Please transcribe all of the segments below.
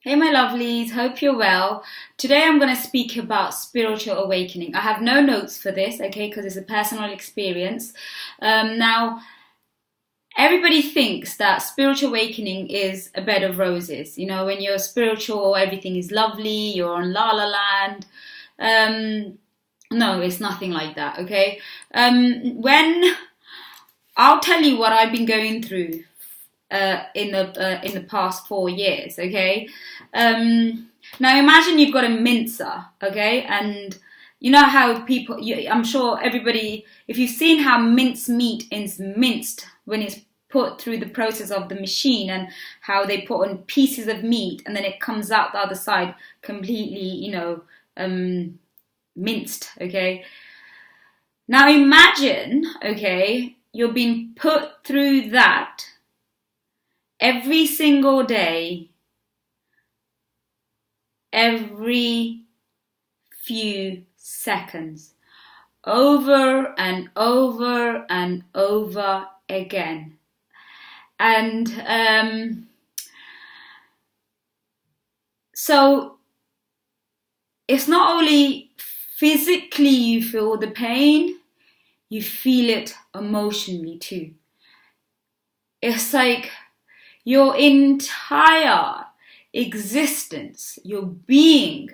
Hey, my lovelies, hope you're well. Today I'm going to speak about spiritual awakening. I have no notes for this, okay, because it's a personal experience. Now, everybody thinks that spiritual awakening is a bed of roses. You know, when you're spiritual, everything is lovely, you're on la la land. No, it's nothing like that, okay? When I'll tell you what I've been going through in the past 4 years, okay? Now imagine you've got a mincer, okay? And you know how I'm sure everybody, if you've seen how minced meat is minced when it's put through the process of the machine and how they put on pieces of meat and then it comes out the other side completely, minced, okay? Now imagine, okay, you're being put through that every single day, every few seconds, over and over and over again. And so it's not only physically you feel the pain, you feel it emotionally too. It's like your entire existence, your being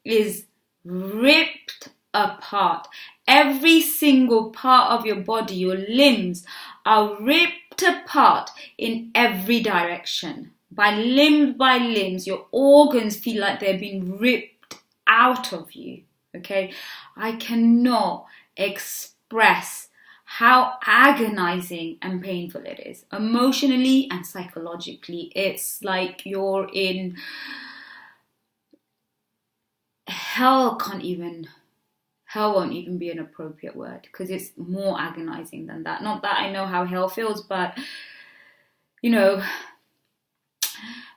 is ripped apart. Every single part of your body, your limbs are ripped apart in every direction. By limbs, your organs feel like they're being ripped out of you. Okay? I cannot express how agonizing and painful it is. Emotionally and psychologically, it's like you're in hell. Hell won't even be an appropriate word because it's more agonizing than that. Not that I know how hell feels, but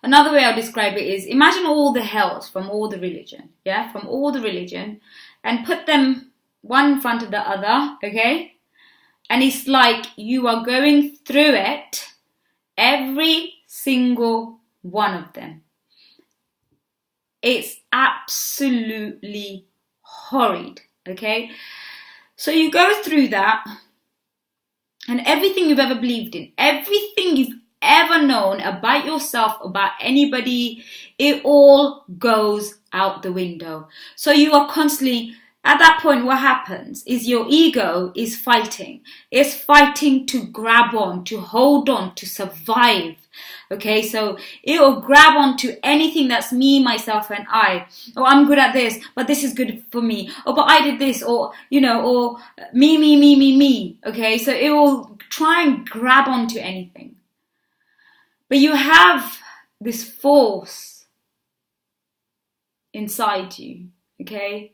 another way I'll describe it is imagine all the hells from all the religion, and put them one in front of the other, okay? And it's like you are going through it, every single one of them. It's absolutely horrid, okay? So you go through that, and everything you've ever believed in, everything you've ever known about yourself, about anybody, it all goes out the window. So you are constantly... At that point, what happens is your ego is fighting. It's fighting to grab on, to hold on, to survive. Okay, so it will grab on to anything that's me, myself, and I. Oh, I'm good at this, but this is good for me. Oh, but I did this, or me. Okay, so it will try and grab onto anything. But you have this force inside you, okay?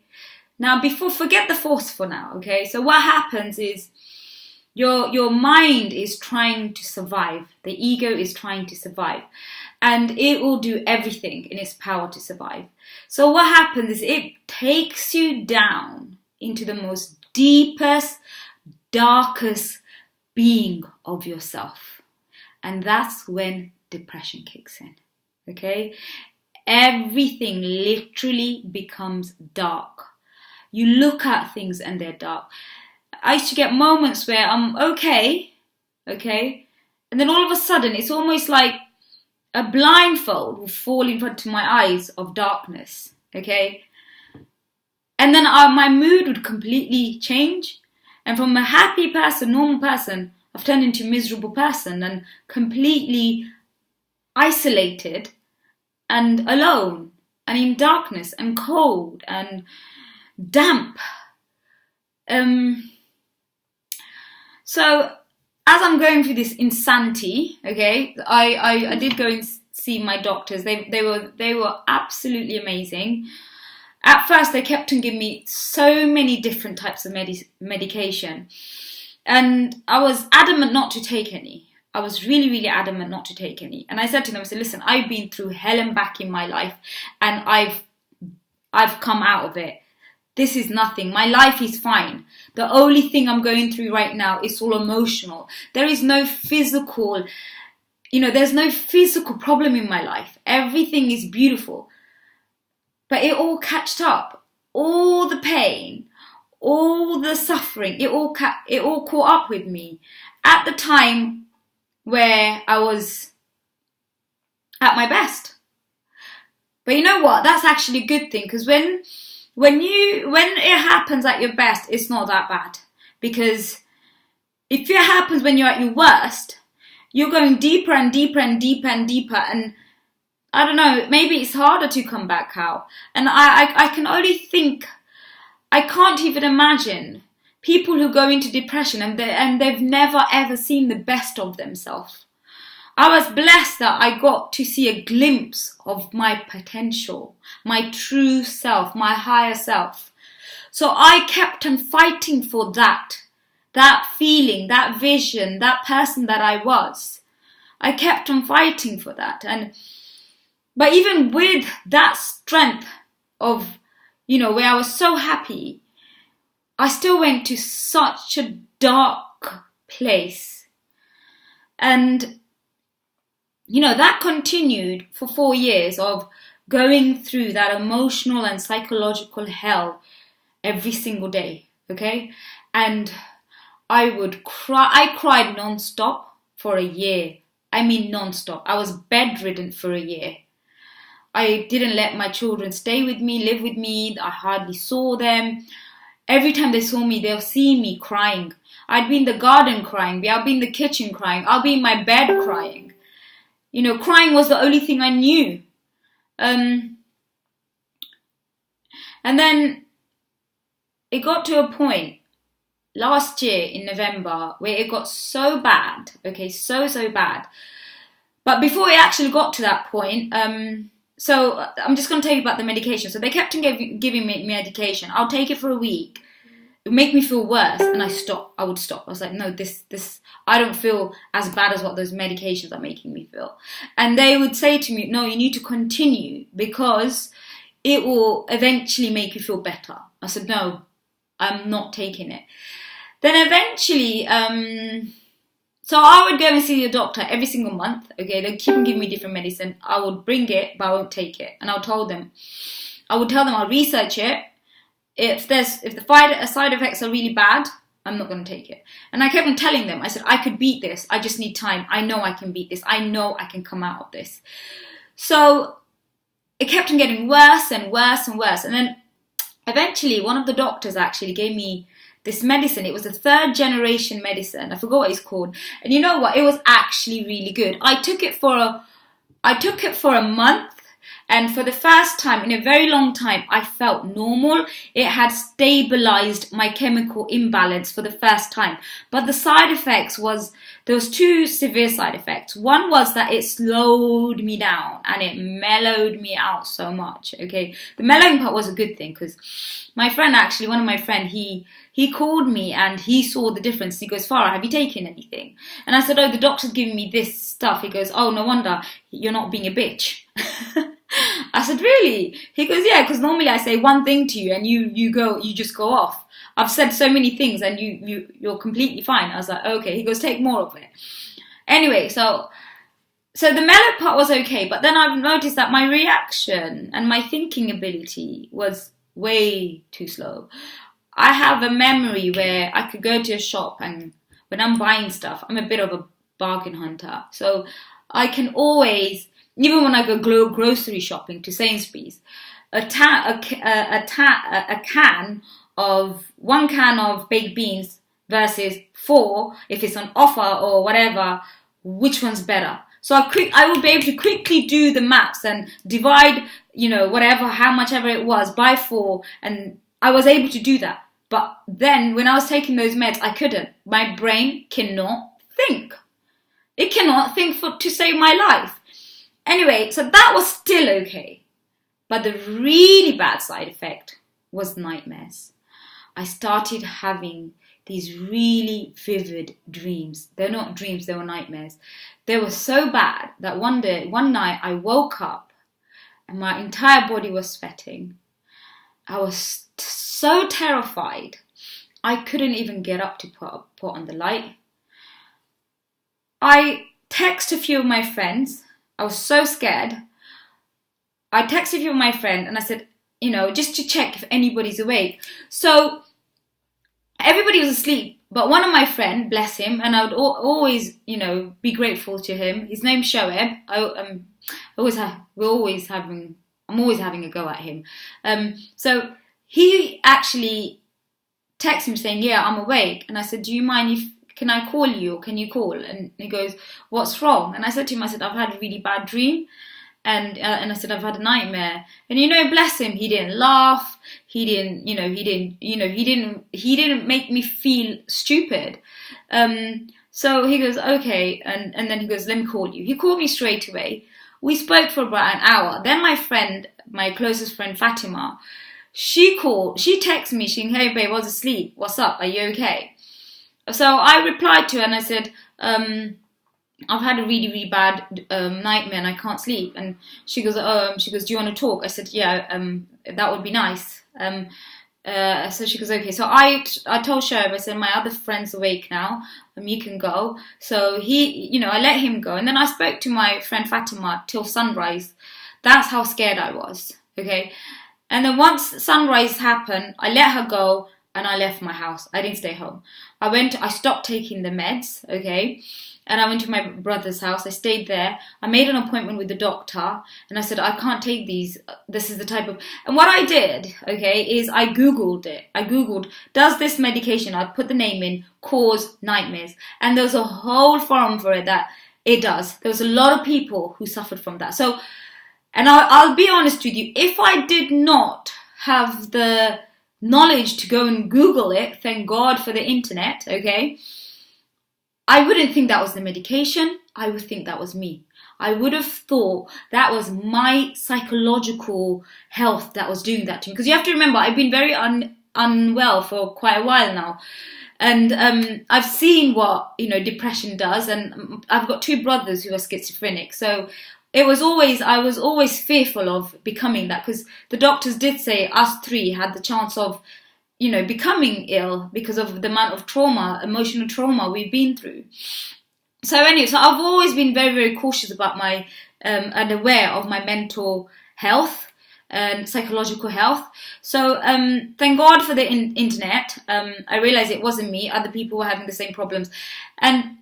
Now, forget the force for now, okay? So what happens is your mind is trying to survive. The ego is trying to survive. And it will do everything in its power to survive. So what happens is it takes you down into the most deepest, darkest being of yourself. And that's when depression kicks in, okay? Everything literally becomes dark. You look at things and they're dark. I used to get moments where I'm okay, and then all of a sudden it's almost like a blindfold will fall in front of my eyes of darkness, okay? And then my mood would completely change. And from a happy person, normal person, I've turned into a miserable person and completely isolated and alone and in darkness and cold and damp. So as I'm going through this insanity, okay, I did go and see my doctors. They were absolutely amazing. At first, they kept on giving me so many different types of medication, and I was adamant not to take any. I was really, really adamant not to take any. And I said to them, I said, listen, I've been through hell and back in my life, and I've come out of it. This is nothing. My life is fine. The only thing I'm going through right now is all emotional. There is no physical there's no physical problem in my life. Everything is beautiful. But it all catched up. All the pain, all the suffering, it all caught up with me at the time where I was at my best. But you know what? That's actually a good thing, because when it happens at your best, it's not that bad. Because if it happens when you're at your worst, you're going deeper and deeper and deeper and deeper, and I don't know, maybe it's harder to come back out. And I can only think, I can't even imagine people who go into depression and they've never ever seen the best of themselves. I was blessed that I got to see a glimpse of my potential, my true self, my higher self. So I kept on fighting for that feeling, that vision, that person that I was. I kept on fighting for that. But even with that strength of, where I was so happy, I still went to such a dark place. And, that continued for 4 years of going through that emotional and psychological hell every single day, okay? And I would cry. I cried non-stop for a year. I mean non-stop. I was bedridden for a year. I didn't let my children stay with me, live with me. I hardly saw them. Every time they saw me, they'll see me crying. I'd be in the garden crying. I'll be in the kitchen crying. I'll be in my bed crying. Crying was the only thing I knew. And then it got to a point last year in November where it got so bad. Okay, so bad. But before it actually got to that point, so I'm just going to tell you about the medication. So they kept on giving me medication. I'll take it for a week. It would make me feel worse, and I would stop. I was like, no, this, I don't feel as bad as what those medications are making me feel. And they would say to me, no, you need to continue because it will eventually make you feel better. I said, no, I'm not taking it. Then eventually, so I would go and see the doctor every single month. Okay, they keep on giving me different medicine. I would bring it, but I won't take it. And I would tell them I'll research it. If the side effects are really bad, I'm not going to take it. And I kept on telling them, I said, I could beat this. I just need time. I know I can beat this. I know I can come out of this. So it kept on getting worse and worse and worse. And then eventually one of the doctors actually gave me this medicine. It was a 3rd generation medicine. I forgot what it's called. And you know what? It was actually really good. I took it for a month. And for the first time in a very long time, I felt normal. It had stabilized my chemical imbalance for the first time. But the side effects there was 2 severe side effects. One was that it slowed me down and it mellowed me out so much. Okay, the mellowing part was a good thing because my friend, actually, one of my friends, he called me and he saw the difference. He goes, Farah, have you taken anything? And I said, oh, the doctor's giving me this stuff. He goes, oh, no wonder you're not being a bitch. I said, really? He goes, yeah, because normally I say one thing to you and you just go off. I've said so many things and you're completely fine. I was like, okay. He goes, take more of it. Anyway, so the mellow part was okay, but then I've noticed that my reaction and my thinking ability was way too slow. I have a memory where I could go to a shop, and when I'm buying stuff, I'm a bit of a bargain hunter. So I can always, even when I go grocery shopping to Sainsbury's, one can of baked beans versus 4, if it's on offer or whatever, which one's better? So I would be able to quickly do the maths and divide, how much ever it was by 4, and I was able to do that. But then when I was taking those meds, I couldn't. My brain cannot think. It cannot think to save my life. Anyway, so that was still okay. But the really bad side effect was nightmares. I started having these really vivid dreams. They're not dreams, they were nightmares. They were so bad that one night I woke up and my entire body was sweating. I was so terrified. I couldn't even get up to put on the light. I texted a few of my friends. I was so scared. I texted a few of my friends and I said, just to check if anybody's awake. So everybody was asleep, but one of my friends, bless him, and I would always, be grateful to him. His name's Shoaib. I'm always having a go at him. So he actually texted me saying, yeah, I'm awake. And I said, do you mind can I call you or can you call? And he goes, what's wrong? And I said to him, I've had a really bad dream. And I said, I've had a nightmare. And bless him, he didn't laugh. He didn't make me feel stupid. So he goes, okay. And then he goes, let me call you. He called me straight away. We spoke for about an hour. Then my closest friend, Fatima, she texted me, saying, hey babe, I was asleep. What's up? Are you okay? So I replied to her and I said, I've had a really, really bad nightmare and I can't sleep. And she goes, do you want to talk? I said, yeah, that would be nice. So she goes, okay. So I told Shoaib, I said, my other friend's awake now. You can go. So I let him go. And then I spoke to my friend Fatima till sunrise. That's how scared I was. Okay. And then once sunrise happened, I let her go and I left my house. I didn't stay home. I stopped taking the meds. Okay. And I went to my brother's house. I stayed there. I made an appointment with the doctor. And I said, I can't take these. This is the type of... And what I did, okay, is I Googled it. I Googled, does this medication, I put the name in, cause nightmares? And there was a whole forum for it that it does. There was a lot of people who suffered from that. So, and I'll be honest with you, if I did not have the knowledge to go and Google it, thank God for the internet, okay, I wouldn't think that was the medication. I would think that was me. I would have thought that was my psychological health that was doing that to me. Because you have to remember, I've been very unwell for quite a while now. And I've seen what, depression does. And I've got two brothers who are schizophrenic. So I was always fearful of becoming that. Because the doctors did say us three had the chance of becoming ill because of the amount of emotional trauma we've been through. So anyway, so I've always been very, very cautious about my, and aware of my mental health and psychological health. So thank God for the internet. I realized it wasn't me. Other people were having the same problems. And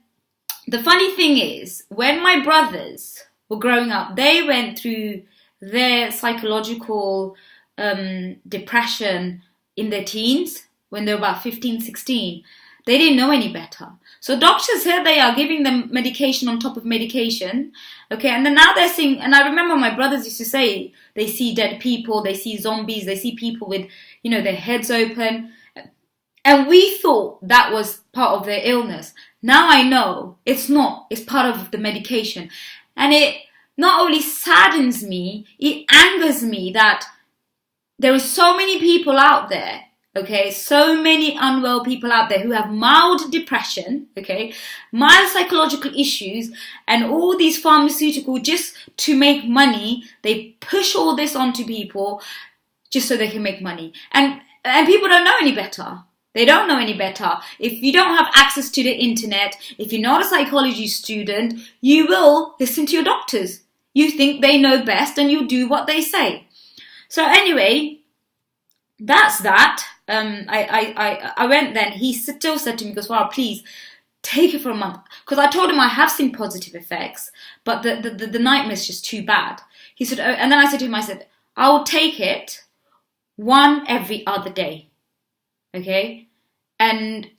the funny thing is, when my brothers were growing up, they went through their psychological depression in their teens, when they were about 15, 16, they didn't know any better. So doctors here they are giving them medication on top of medication, okay? And then now they're seeing, and I remember my brothers used to say, they see dead people, they see zombies, they see people with, their heads open. And we thought that was part of their illness. Now I know it's not, it's part of the medication. And it not only saddens me, it angers me that there are so many people out there, okay, so many unwell people out there who have mild depression, okay, mild psychological issues, and all these pharmaceuticals just to make money. They push all this onto people just so they can make money. And people don't know any better. They don't know any better. If you don't have access to the internet, if you're not a psychology student, you will listen to your doctors. You think they know best and you do what they say. So anyway, that's that. I went then. He still said to me, he goes, wow, please take it for a month. Because I told him I have seen positive effects, but the nightmare's just too bad. He said, oh, and then I said to him, I will take it one every other day. Okay? And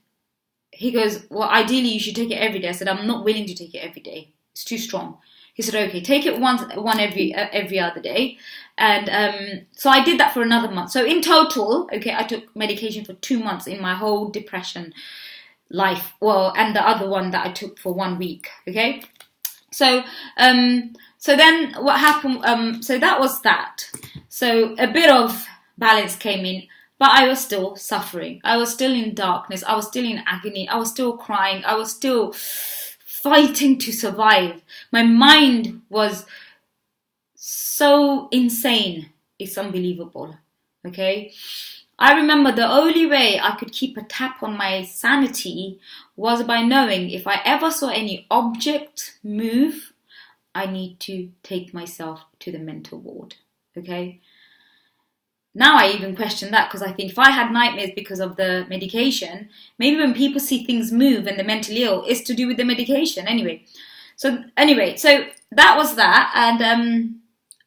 he goes, well, ideally you should take it every day. I said, I'm not willing to take it every day. It's too strong. He said, okay, take it one every other day. And so I did that for another month. So in total, okay, I took medication for 2 months in my whole depression life. Well, and the other one that I took for 1 week, okay? So then what happened, so that was that. So a bit of balance came in, but I was still suffering. I was still in darkness. I was still in agony. I was still crying. I was still fighting to survive. My mind was so insane. It's unbelievable. Okay. I remember the only way I could keep a tap on my sanity was by knowing if I ever saw any object move, I need to take myself to the mental ward. Okay? Now I even question that, because I think if I had nightmares because of the medication, maybe when people see things move and they're mentally ill, it's to do with the medication. So that was that, and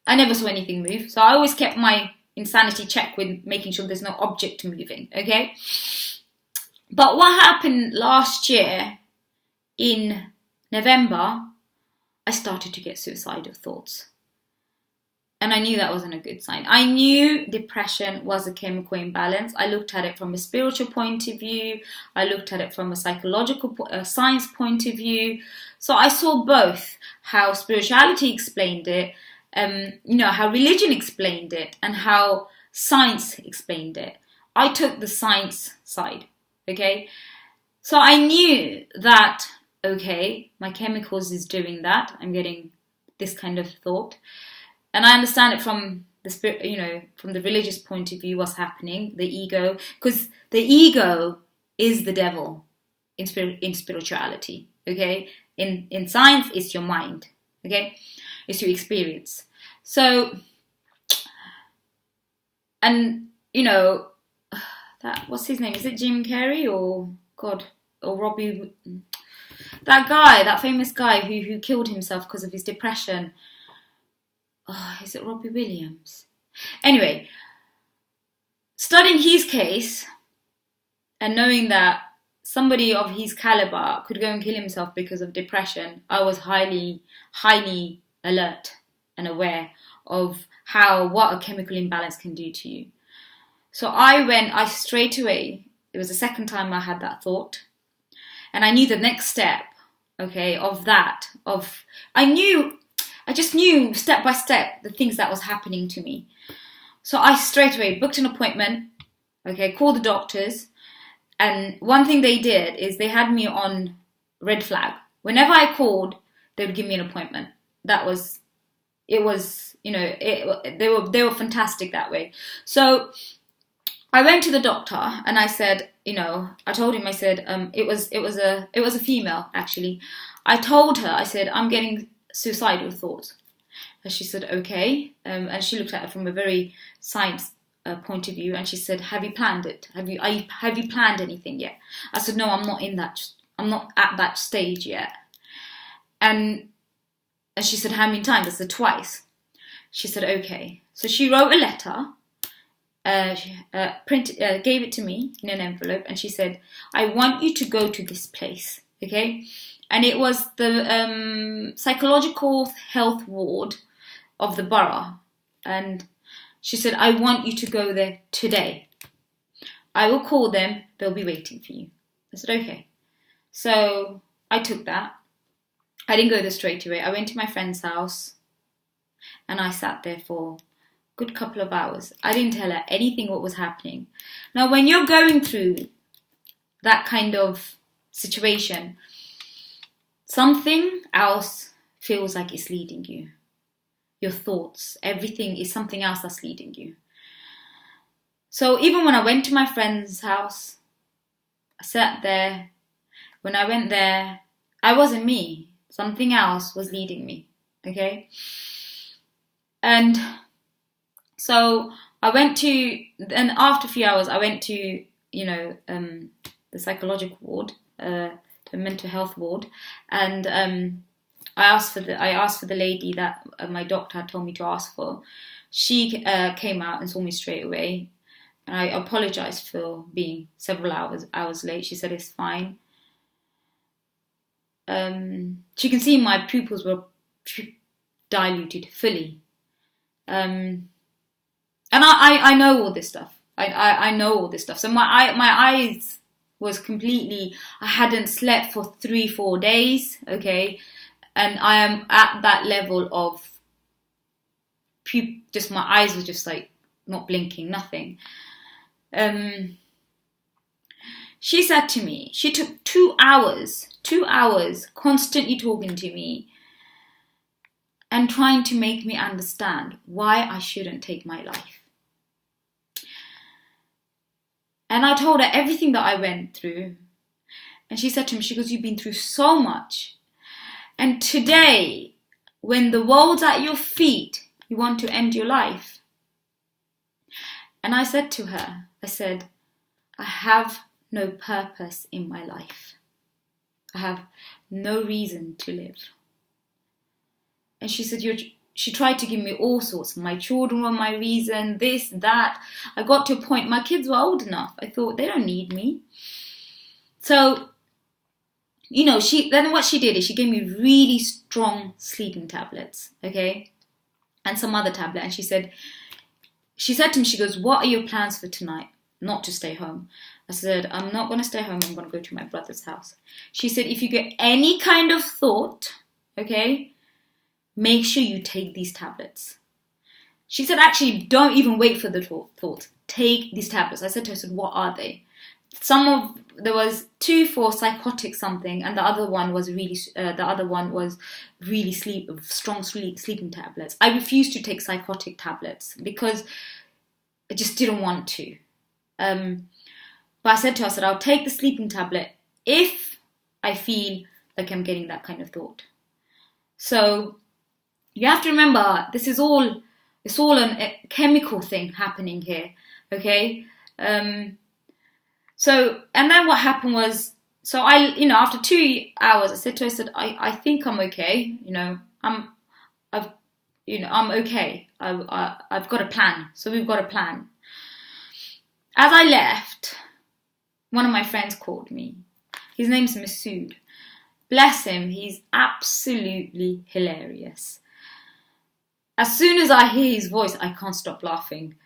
I never saw anything move. So I always kept my insanity check with making sure there's no object moving. Okay, but what happened last year in November? I started to get suicidal thoughts. And I knew that wasn't a good sign. I knew depression was a chemical imbalance. I looked at it from a spiritual point of view. I looked at it from a psychological science point of view. So I saw both how spirituality explained it, how religion explained it, and how science explained it. I took the science side, okay? So I knew that, okay, my chemicals is doing that. I'm getting this kind of thought. And I understand it from the spirit, from the religious point of view, what's happening, the ego, because the ego is the devil in spirituality, okay? In science, it's your mind, okay? It's your experience. So, and, that, what's his name? Is it Jim Carrey or Robbie? That famous guy who killed himself because of his depression. Oh, is it Robbie Williams? Anyway, studying his case and knowing that somebody of his caliber could go and kill himself because of depression, I was highly, highly alert and aware of what a chemical imbalance can do to you. So I straight away, it was the second time I had that thought, and I knew the next step, okay, I just knew step by step the things that was happening to me. So I straight away booked an appointment, okay, called the doctors. And one thing they did is they had me on red flag. Whenever I called, they would give me an appointment. They were fantastic that way. So I went to the doctor and I said, I told him, I said, it was a female actually. I told her, I said, I'm getting suicidal thoughts. And she said, okay. And she looked at it from a very science point of view, and she said, have you planned it? Have you planned anything yet? I said, no, I'm not at that stage yet. And she said, how many times? I said, twice. She said, okay. So she wrote a letter, gave it to me in an envelope, and she said, I want you to go to this place, okay? And it was the psychological health ward of the borough. And she said, I want you to go there today. I will call them. They'll be waiting for you. I said, okay. So I took that. I didn't go there straight away. I went to my friend's house and I sat there for a good couple of hours. I didn't tell her anything what was happening. Now, when you're going through that kind of situation, something else feels like it's leading you. Your thoughts, everything is something else that's leading you. So even when I went to my friend's house, I sat there. When I went there, I wasn't me. Something else was leading me, okay? And so then after a few hours, I went to, the psychological ward, the mental health ward, and I asked for the lady that my doctor had told me to ask for. She came out and saw me straight away, and I apologized for being several hours late. She said it's fine. She can see my pupils were diluted fully, and I know all this stuff. I know all this stuff. So my eyes was completely. I hadn't slept for 3-4 days. Okay. And I am at that level of just my eyes were just like not blinking, nothing. She said to me, she took 2 hours constantly talking to me and trying to make me understand why I shouldn't take my life. And I told her everything that I went through. And she said to me, she goes, you've been through so much. And today, when the world's at your feet, you want to end your life. And I said to her, I said, I have no purpose in my life. I have no reason to live. And she said, she tried to give me all sorts. My children were my reason, this, that. I got to a point, my kids were old enough. I thought, they don't need me. So, then what she did is she gave me really strong sleeping tablets, okay? And some other tablet. And she said to me, she goes, what are your plans for tonight? Not to stay home. I said, I'm not going to stay home. I'm going to go to my brother's house. She said, if you get any kind of thought, okay, make sure you take these tablets. She said, actually, don't even wait for the thought. Take these tablets. I said to her, what are they? There was 2 for psychotic something, and the other one was really strong sleeping tablets. I refused to take psychotic tablets because I just didn't want to. But I said to her, I said, I'll take the sleeping tablet if I feel like I'm getting that kind of thought. So you have to remember, it's all a chemical thing happening here, okay? So, and then what happened was, so after 2 hours, I said to her, I think I'm okay, I'm okay. I've got a plan. So we've got a plan. As I left, one of my friends called me. His name's Masood. Bless him, he's absolutely hilarious. As soon as I hear his voice, I can't stop laughing.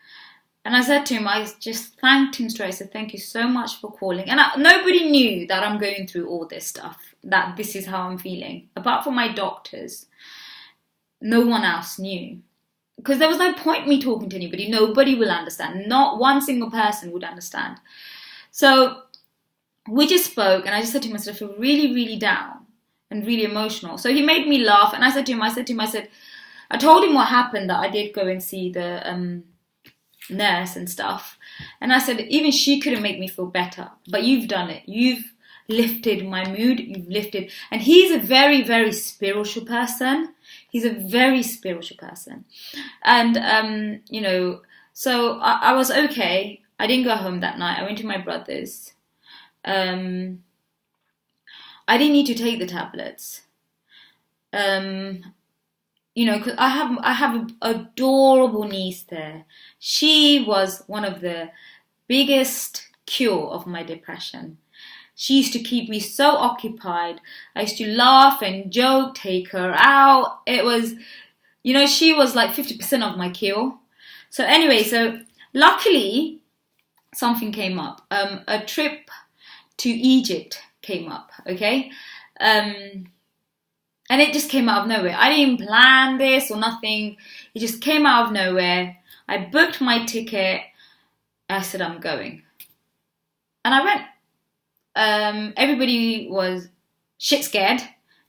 And I said to him, I just thanked him straight. I said, thank you so much for calling. And nobody knew that I'm going through all this stuff, that this is how I'm feeling. Apart from my doctors, no one else knew. Because there was no point me talking to anybody. Nobody will understand. Not one single person would understand. So we just spoke, and I just said to him, I feel really, really down and really emotional. So he made me laugh, and I said to him, I told him what happened, that I did go and see the nurse and stuff. And I said, even she couldn't make me feel better, but you've done it. You've lifted my mood. And he's a very, very spiritual person. He's a very spiritual person. And, so I was okay. I didn't go home that night. I went to my brother's. I didn't need to take the tablets. Because I have an adorable niece there. She was one of the biggest cure of my depression. She used to keep me so occupied. I used to laugh and joke, take her out. It was, she was like 50% of my cure. So anyway, luckily something came up. A trip to Egypt came up, okay? And it just came out of nowhere. I didn't plan this or nothing. It just came out of nowhere. I booked my ticket. I said, I'm going. And I went. Everybody was shit scared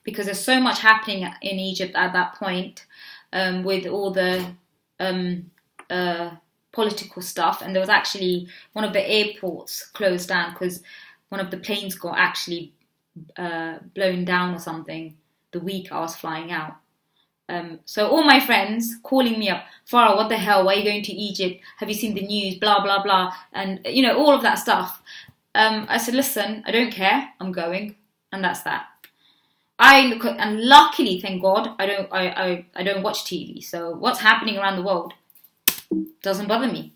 because there's so much happening in Egypt at that point, with all the political stuff. And there was actually one of the airports closed down because one of the planes got actually blown down or something the week I was flying out. So all my friends calling me up, Farah, what the hell? Why are you going to Egypt? Have you seen the news? Blah, blah, blah. And, all of that stuff. I said, listen, I don't care. I'm going. And that's that. And luckily, thank God, I don't watch TV. So what's happening around the world doesn't bother me.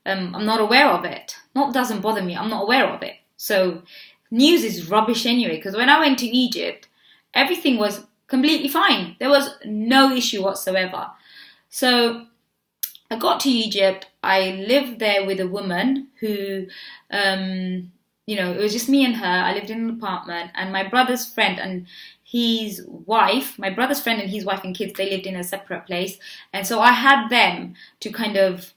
I'm not aware of it. Not doesn't bother me. I'm not aware of it. So news is rubbish anyway. Because when I went to Egypt, everything was completely fine. There was no issue whatsoever. So I got to Egypt. I lived there with a woman who, it was just me and her. I lived in an apartment, and my brother's friend and his wife, my brother's friend and his wife and kids, they lived in a separate place. And so I had them to kind of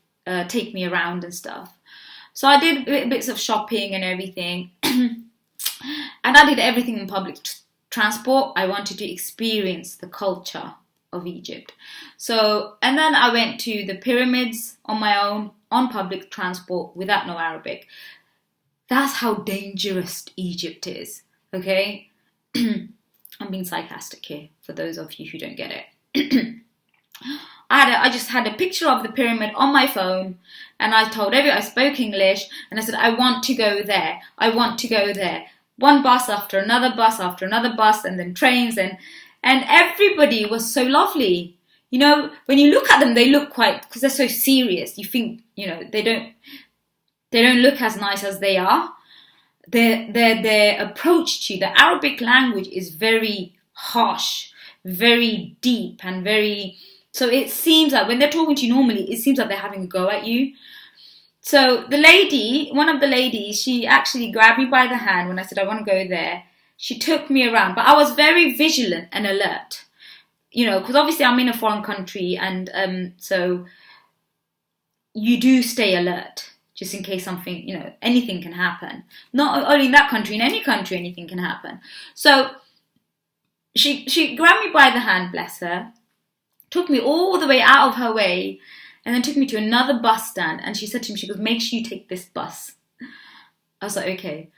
take me around and stuff. So I did bits of shopping and everything. And I did everything in public transport. I wanted to experience the culture of Egypt. So, and then I went to the pyramids on my own, on public transport, without no Arabic. That's how dangerous Egypt is, okay? I'm being sarcastic here, for those of you who don't get it. I just had a picture of the pyramid on my phone, and I told everyone, I spoke English, and I said, I want to go there. I want to go there. One bus after another bus after another bus, and then trains, and everybody was so lovely. You know, when you look at them, they look quite, because they're so serious. You think, you know, they don't look as nice as they are. Their approach to the Arabic language is very harsh, very deep, and very. So it seems like when they're talking to you normally, it seems like they're having a go at you. So one of the ladies, she actually grabbed me by the hand when I said I want to go there. She took me around, but I was very vigilant and alert. You know, because obviously I'm in a foreign country, and so you do stay alert just in case something, you know, anything can happen. Not only in that country, in any country, anything can happen. So she grabbed me by the hand, bless her, took me all the way out of her way, and then took me to another bus stand. And she said to me, she goes, make sure you take this bus. I was like, okay.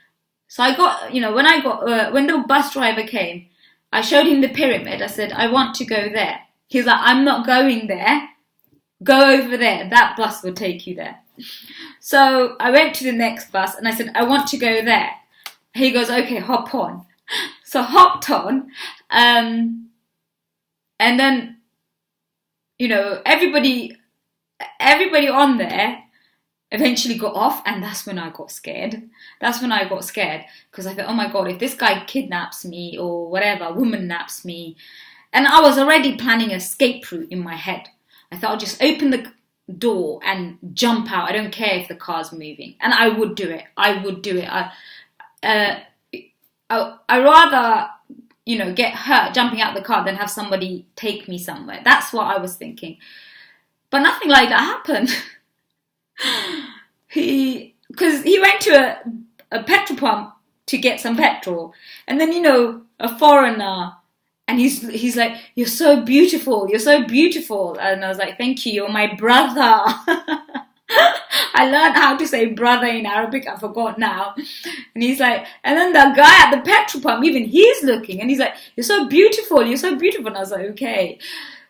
So I got, you know, when the bus driver came, I showed him the pyramid. I said, I want to go there. He was like, I'm not going there. Go over there. That bus will take you there. So I went to the next bus and I said, I want to go there. He goes, okay, hop on. So hopped on. And then, you know, everybody on there eventually got off, and that's when I got scared. Because I thought, oh my God, if this guy kidnaps me or whatever, woman naps me. And I was already planning an escape route in my head. I thought I'll just open the door and jump out. I don't care if the car's moving. And I would do it. I rather, you know, get hurt jumping out the car than have somebody take me somewhere. That's what I was thinking. But nothing like that happened. Because he went to a petrol pump to get some petrol. And then, you know, a foreigner, and he's like, you're so beautiful. And I was like, thank you, you're my brother. I learned how to say brother in Arabic, I forgot now. And he's like, and then the guy at the petrol pump, even he's looking, and he's like, you're so beautiful. And I was like, okay.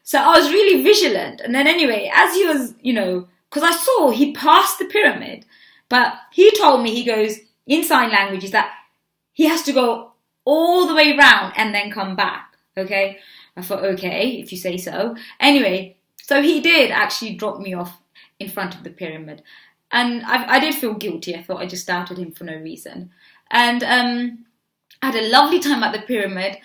So I was really vigilant. And then anyway, as he was, you know, because I saw he passed the pyramid, but he told me, he goes, in sign language, is that he has to go all the way round and then come back. Okay. I thought, okay, if you say so. Anyway, so he did actually drop me off in front of the pyramid. And I did feel guilty. I thought I just doubted him for no reason. And I had a lovely time at the pyramid.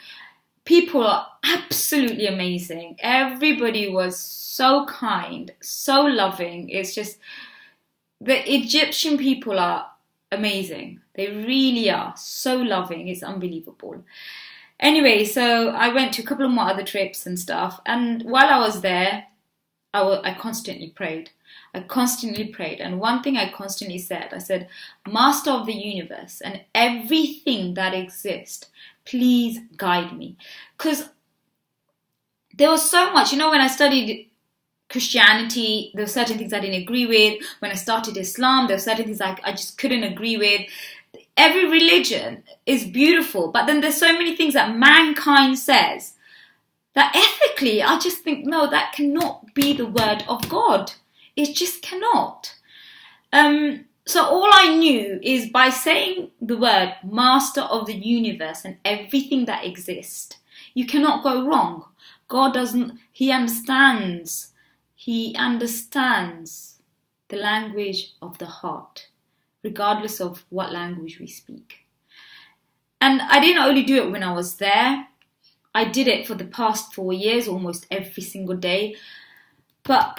People are absolutely amazing. Everybody was so kind, so loving. It's just, the Egyptian people are amazing. They really are so loving. It's unbelievable. Anyway, so I went to a couple of more other trips and stuff. And while I was there, I constantly prayed. And one thing I constantly said, I said, Master of the universe and everything that exists, please guide me. Because there was so much, you know, when I studied Christianity, there were certain things I didn't agree with. When I started Islam, there were certain things I just couldn't agree with. Every religion is beautiful, but then there's so many things that mankind says that ethically, I just think, no, that cannot be the word of God. It just cannot. So all I knew is by saying the word Master of the universe and everything that exists, you cannot go wrong. God doesn't, He understands the language of the heart, regardless of what language we speak. And I didn't only do it when I was there. I did it for the past 4 years, almost every single day. But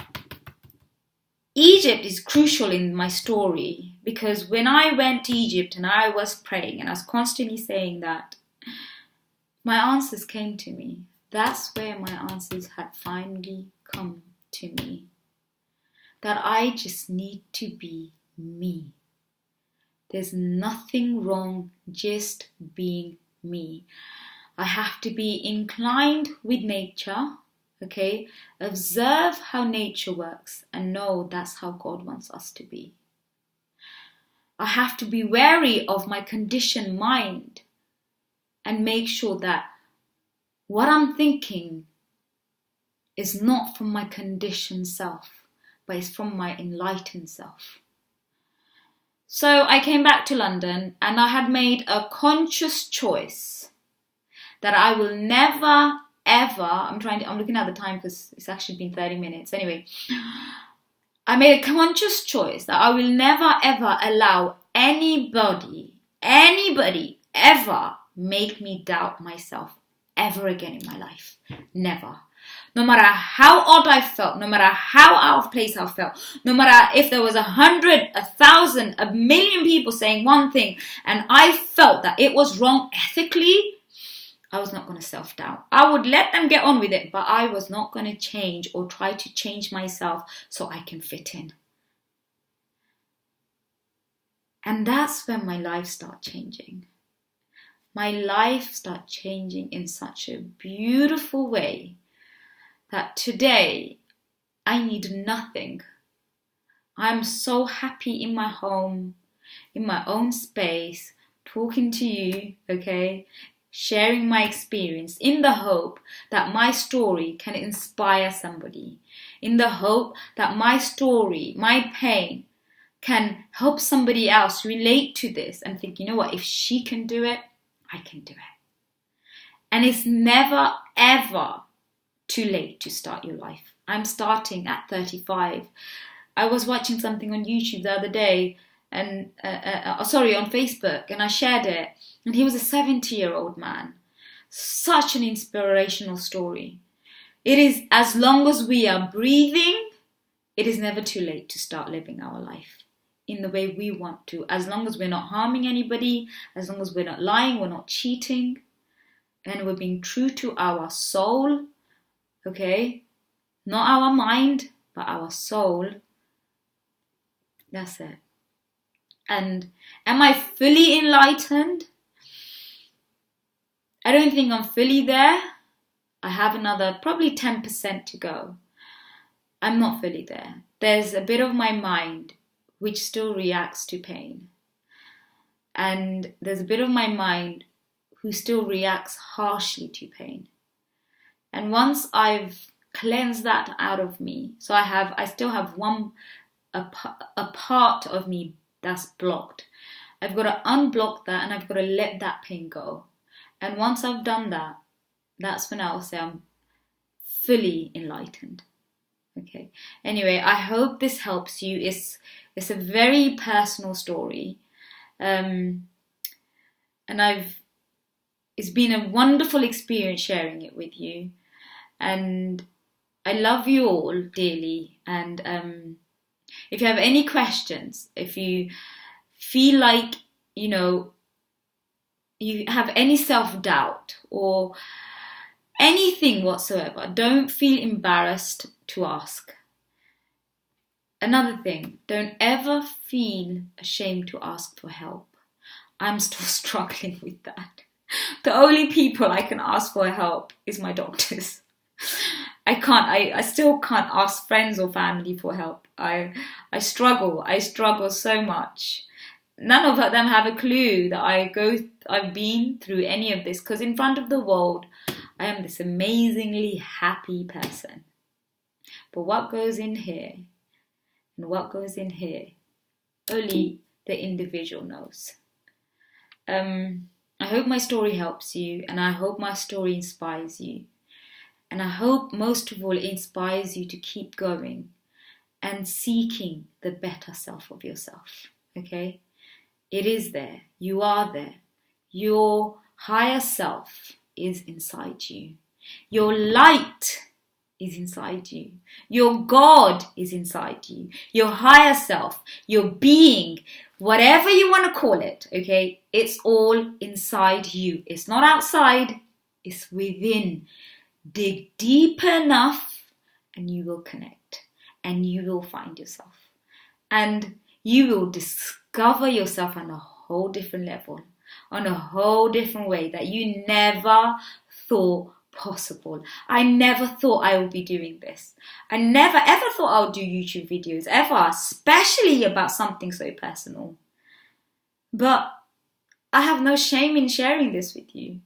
Egypt is crucial in my story, because when I went to Egypt and I was praying and I was constantly saying that, my answers came to me. That's where my answers had finally come to me. That I just need to be me. There's nothing wrong just being me. I have to be inclined with nature, okay? Observe how nature works and know that's how God wants us to be. I have to be wary of my conditioned mind and make sure that what I'm thinking is not from my conditioned self, but it's from my enlightened self. So I came back to London and I had made a conscious choice that I will never, ever, I'm looking at the time because it's actually been 30 minutes. Anyway, I made a conscious choice that I will never, ever allow anybody ever make me doubt myself ever again in my life. Never. No matter how odd I felt, no matter how out of place I felt, no matter if there was 100, 1,000, 1,000,000 people saying one thing and I felt that it was wrong ethically, I was not going to self-doubt. I would let them get on with it, but I was not going to change or try to change myself so I can fit in. And that's when my life started changing. My life started changing in such a beautiful way that today I need nothing. I'm so happy in my home, in my own space, talking to you, okay? Sharing my experience in the hope that my story can inspire somebody. In the hope that my story, my pain, can help somebody else relate to this and think, you know what, if she can do it, I can do it. And it's never, ever too late to start your life. I'm starting at 35. I was watching something on YouTube the other day, and on Facebook, and I shared it. And he was a 70-year-old man. Such an inspirational story. It is, as long as we are breathing, it is never too late to start living our life in the way we want to. As long as we're not harming anybody, as long as we're not lying, we're not cheating, and we're being true to our soul, okay? Not our mind, but our soul. That's it. And am I fully enlightened? I don't think I'm fully there. I have another probably 10% to go. I'm not fully there. There's a bit of my mind which still reacts to pain. And there's a bit of my mind who still reacts harshly to pain. And once I've cleansed that out of me, so I still have a part of me that's blocked. I've got to unblock that and I've got to let that pain go. And once I've done that, that's when I'll say I'm fully enlightened. Okay. Anyway, I hope this helps you. It's a very personal story. And it's been a wonderful experience sharing it with you. And I love you all dearly. And if you have any questions, if you feel like, you have any self-doubt or anything whatsoever, don't feel embarrassed to ask. Another thing, don't ever feel ashamed to ask for help. I'm still struggling with that. The only people I can ask for help is my doctors. I still can't ask friends or family for help. I struggle so much. None of them have a clue that I've been through any of this, because in front of the world, I am this amazingly happy person. But what goes in here and what goes in here, only the individual knows. I hope my story helps you, and I hope my story inspires you. And I hope most of all it inspires you to keep going and seeking the better self of yourself. Okay? It is there. You are there. Your higher self is inside you. Your light is inside you. Your God is inside you. Your higher self, your being, whatever you want to call it, okay? It's all inside you. It's not outside. It's within. Dig deep enough and you will connect. And you will find yourself. And you will discover yourself on a whole different level, on a whole different way that you never thought possible. I never thought I would be doing this. I never ever thought I would do YouTube videos ever, especially about something so personal. But I have no shame in sharing this with you.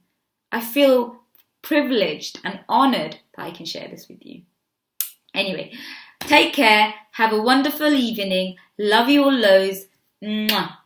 I feel privileged and honored that I can share this with you. Anyway, take care. Have a wonderful evening. Love you all loads. Mwah.